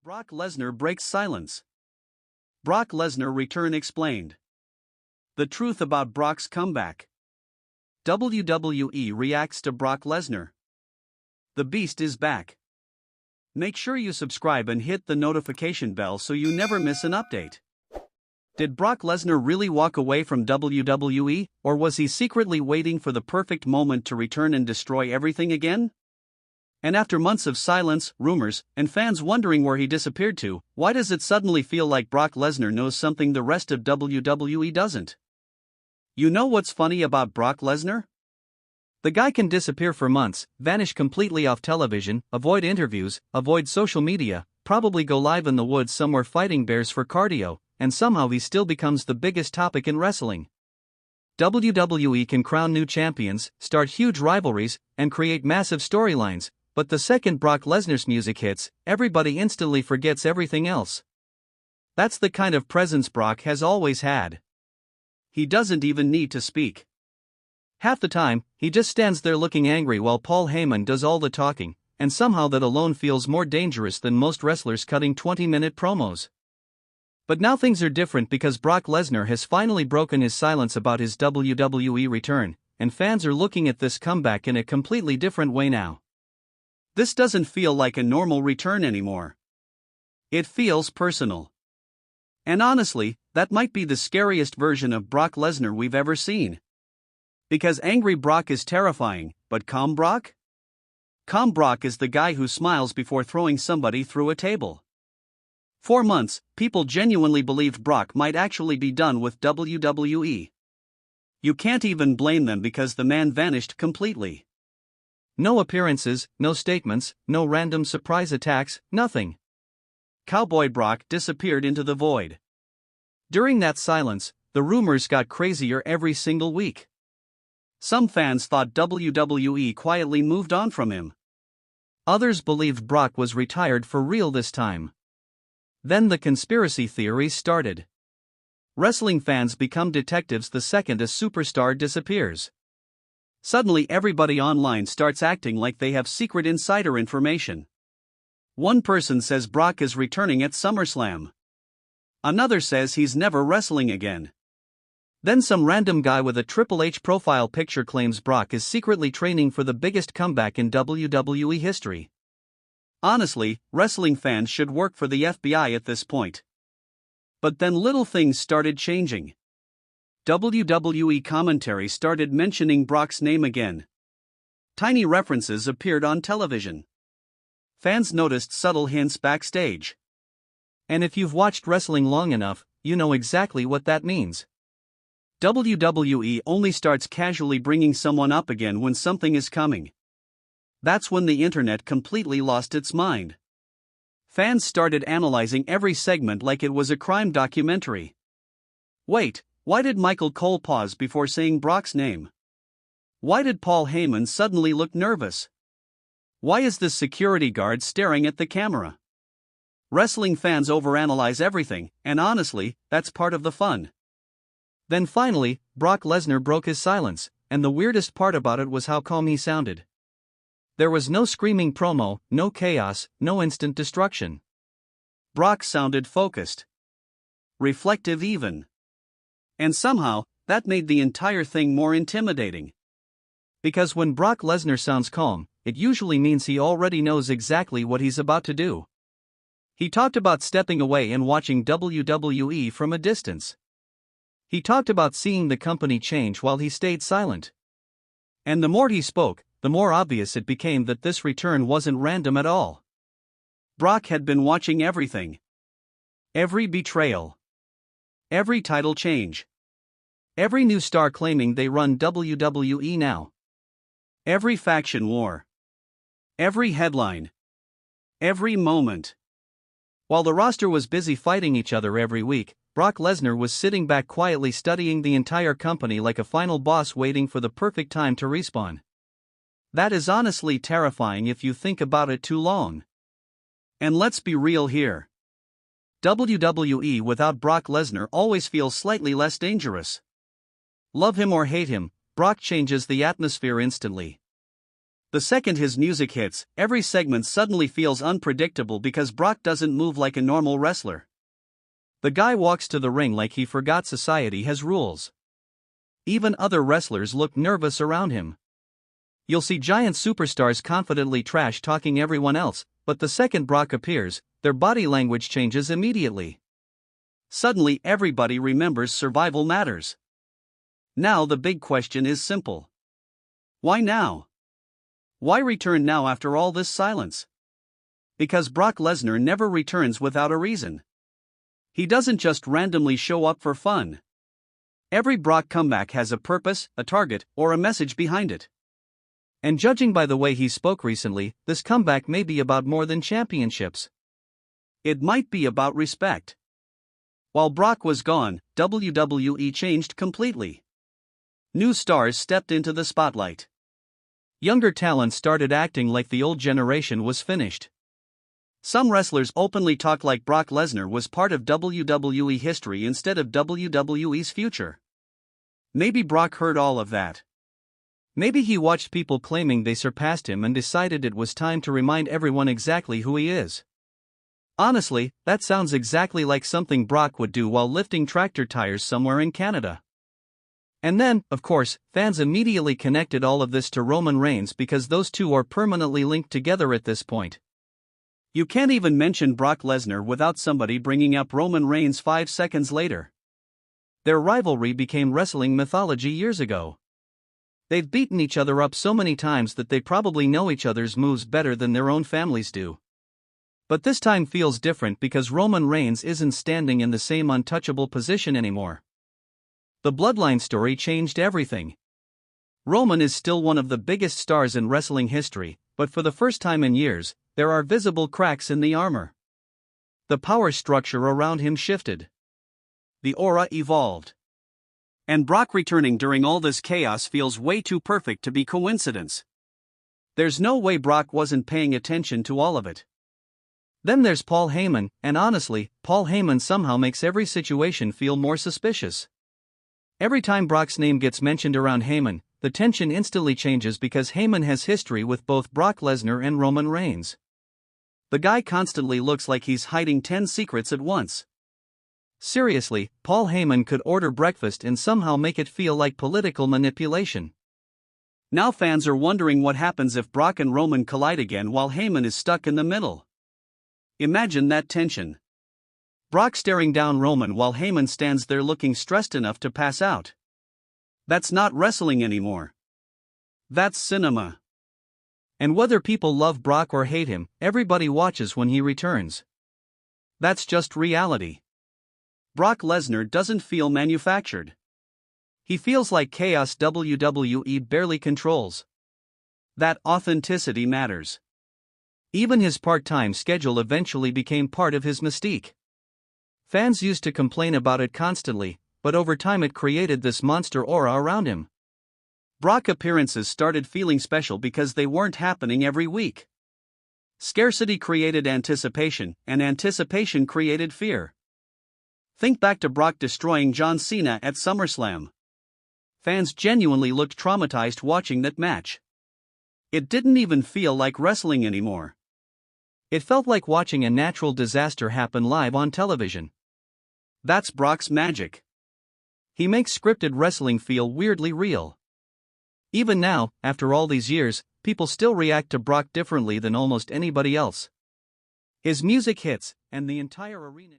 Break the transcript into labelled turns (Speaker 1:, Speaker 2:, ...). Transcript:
Speaker 1: Brock Lesnar breaks silence. Brock Lesnar return explained. The truth about Brock's comeback. WWE reacts to Brock Lesnar. The Beast is back. Make sure you subscribe and hit the notification bell so you never miss an update. Did Brock Lesnar really walk away from WWE, or was he secretly waiting for the perfect moment to return and destroy everything again? And after months of silence, rumors, and fans wondering where he disappeared to, why does it suddenly feel like Brock Lesnar knows something the rest of WWE doesn't? You know what's funny about Brock Lesnar? The guy can disappear for months, vanish completely off television, avoid interviews, avoid social media, probably go live in the woods somewhere fighting bears for cardio, and somehow he still becomes the biggest topic in wrestling. WWE can crown new champions, start huge rivalries, and create massive storylines, but the second Brock Lesnar's music hits, everybody instantly forgets everything else. That's the kind of presence Brock has always had. He doesn't even need to speak. Half the time, he just stands there looking angry while Paul Heyman does all the talking, and somehow that alone feels more dangerous than most wrestlers cutting 20-minute promos. But now things are different because Brock Lesnar has finally broken his silence about his WWE return, and fans are looking at this comeback in a completely different way now. This doesn't feel like a normal return anymore. It feels personal. And honestly, that might be the scariest version of Brock Lesnar we've ever seen. Because angry Brock is terrifying, but calm Brock? Calm Brock is the guy who smiles before throwing somebody through a table. For months, people genuinely believed Brock might actually be done with WWE. You can't even blame them because the man vanished completely. No appearances, no statements, no random surprise attacks, nothing. Cowboy Brock disappeared into the void. During that silence, the rumors got crazier every single week. Some fans thought WWE quietly moved on from him. Others believed Brock was retired for real this time. Then the conspiracy theories started. Wrestling fans become detectives the second a superstar disappears. Suddenly everybody online starts acting like they have secret insider information. One person says Brock is returning at SummerSlam. Another says he's never wrestling again. Then some random guy with a Triple H profile picture claims Brock is secretly training for the biggest comeback in WWE history. Honestly, wrestling fans should work for the FBI at this point. But then little things started changing. WWE commentary started mentioning Brock's name again. Tiny references appeared on television. Fans noticed subtle hints backstage. And if you've watched wrestling long enough, you know exactly what that means. WWE only starts casually bringing someone up again when something is coming. That's when the internet completely lost its mind. Fans started analyzing every segment like it was a crime documentary. Wait, why did Michael Cole pause before saying Brock's name? Why did Paul Heyman suddenly look nervous? Why is this security guard staring at the camera? Wrestling fans overanalyze everything, and honestly, that's part of the fun. Then finally, Brock Lesnar broke his silence, and the weirdest part about it was how calm he sounded. There was no screaming promo, no chaos, no instant destruction. Brock sounded focused. Reflective even. And somehow, that made the entire thing more intimidating. Because when Brock Lesnar sounds calm, it usually means he already knows exactly what he's about to do. He talked about stepping away and watching WWE from a distance. He talked about seeing the company change while he stayed silent. And the more he spoke, the more obvious it became that this return wasn't random at all. Brock had been watching everything. Every betrayal. Every title change. Every new star claiming they run WWE now. Every faction war. Every headline. Every moment. While the roster was busy fighting each other every week, Brock Lesnar was sitting back quietly studying the entire company like a final boss waiting for the perfect time to respawn. That is honestly terrifying if you think about it too long. And let's be real here. WWE without Brock Lesnar always feels slightly less dangerous. Love him or hate him, Brock changes the atmosphere instantly. The second his music hits, every segment suddenly feels unpredictable because Brock doesn't move like a normal wrestler. The guy walks to the ring like he forgot society has rules. Even other wrestlers look nervous around him. You'll see giant superstars confidently trash-talking everyone else, but the second Brock appears, their body language changes immediately. Suddenly everybody remembers survival matters. Now the big question is simple. Why now? Why return now after all this silence? Because Brock Lesnar never returns without a reason. He doesn't just randomly show up for fun. Every Brock comeback has a purpose, a target, or a message behind it. And judging by the way he spoke recently, this comeback may be about more than championships. It might be about respect. While Brock was gone, WWE changed completely. New stars stepped into the spotlight. Younger talent started acting like the old generation was finished. Some wrestlers openly talk like Brock Lesnar was part of WWE history instead of WWE's future. Maybe Brock heard all of that. Maybe he watched people claiming they surpassed him and decided it was time to remind everyone exactly who he is. Honestly, that sounds exactly like something Brock would do while lifting tractor tires somewhere in Canada. And then, of course, fans immediately connected all of this to Roman Reigns because those two are permanently linked together at this point. You can't even mention Brock Lesnar without somebody bringing up Roman Reigns 5 seconds later. Their rivalry became wrestling mythology years ago. They've beaten each other up so many times that they probably know each other's moves better than their own families do. But this time feels different because Roman Reigns isn't standing in the same untouchable position anymore. The bloodline story changed everything. Roman is still one of the biggest stars in wrestling history, but for the first time in years, there are visible cracks in the armor. The power structure around him shifted. The aura evolved. And Brock returning during all this chaos feels way too perfect to be coincidence. There's no way Brock wasn't paying attention to all of it. Then there's Paul Heyman, and honestly, Paul Heyman somehow makes every situation feel more suspicious. Every time Brock's name gets mentioned around Heyman, the tension instantly changes because Heyman has history with both Brock Lesnar and Roman Reigns. The guy constantly looks like he's hiding 10 secrets at once. Seriously, Paul Heyman could order breakfast and somehow make it feel like political manipulation. Now fans are wondering what happens if Brock and Roman collide again while Heyman is stuck in the middle. Imagine that tension. Brock staring down Roman while Heyman stands there looking stressed enough to pass out. That's not wrestling anymore. That's cinema. And whether people love Brock or hate him, everybody watches when he returns. That's just reality. Brock Lesnar doesn't feel manufactured. He feels like chaos WWE barely controls. That authenticity matters. Even his part-time schedule eventually became part of his mystique. Fans used to complain about it constantly, but over time it created this monster aura around him. Brock appearances started feeling special because they weren't happening every week. Scarcity created anticipation, and anticipation created fear. Think back to Brock destroying John Cena at SummerSlam. Fans genuinely looked traumatized watching that match. It didn't even feel like wrestling anymore. It felt like watching a natural disaster happen live on television. That's Brock's magic. He makes scripted wrestling feel weirdly real. Even now, after all these years, people still react to Brock differently than almost anybody else. His music hits, and the entire arena